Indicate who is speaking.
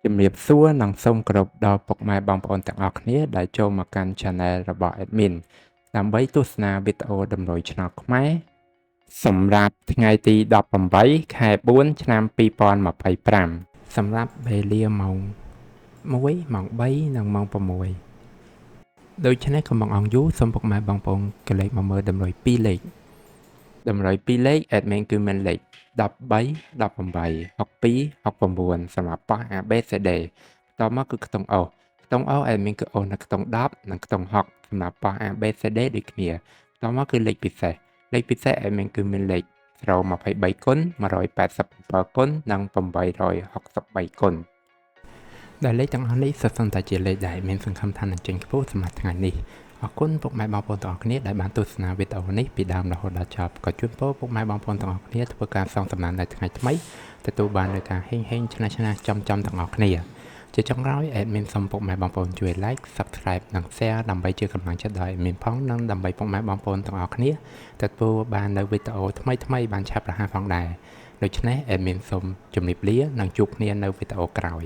Speaker 1: ជំរាបសួរនិងសូមគោរពដល់ពុកម៉ែបងប្អូនទាំងអស់គ្នាដែលចូលមកកាន់ Channel របស់ Admin ដើម្បីទស្សនាវីដេអូតម្រុយឆ្នោតខ្មែរសម្រាប់ថ្ងៃទី18ខែ4ឆ្នាំ2025សម្រាប់វេលាម៉ោង1ម៉ោង3និងម៉ោង6ដូច្នេះកុំបង្អង់យូរសូមពុកម៉ែបងប្អូនកលេចមកមើលតម្រុយ2លេខតម្រុយ2លេខ Admin គឺមានលេខ13 18 62 69សម្រាប់ប៉ះ ABCD តមកគឺខ្ទង់អូខ្ទង់អូ Admin គឺអូនៅខ្ទង់10និងខ្ទង់60សម្រាប់ប៉ះ ABCD ដូចគ្នាតមកគឺលេខពិសេសAdmin គឺមានលេខ023គុណ187គុណនិង863គុណដែលលេខទាំងអស់នេះសុទ្ធសឹងតែជាលេខដែលមានសង្ឃឹមថានឹងចេញខ្ពស់សម្រាប់ថ្ងៃនេះអរគុណពុកម៉ែបងប្អូនទាំងអស់គ្នាដែលបានទស្សនាវីដេអូនេះពីដើមរហូតដល់ចប់ក៏ជូនពរពុកម៉ែបងប្អូនទាំងអស់គ្នាធ្វើការសងសំណាននៅថ្ងៃថ្មីទទួលបាននូវការហេងឆ្នះចំទាំងអស់គ្នាជាចុងក្រោយ Admin សូមពុកម៉ែបងប្អូនជួយ Like Subscribe និង Share ដើម្បីជាកម្លាំងចិត្តដល់ Admin ផងនិងដើម្បីពុកម៉ែបងប្អូនទាំងអស់គ្នាទទួលបាននូវវីដេអូថ្មីបានឆាប់រហ័សផងដែរដូច្នេះ Admin សូមជម្រាបលានិងជួបគ្នានៅវីដេអូក្រោយ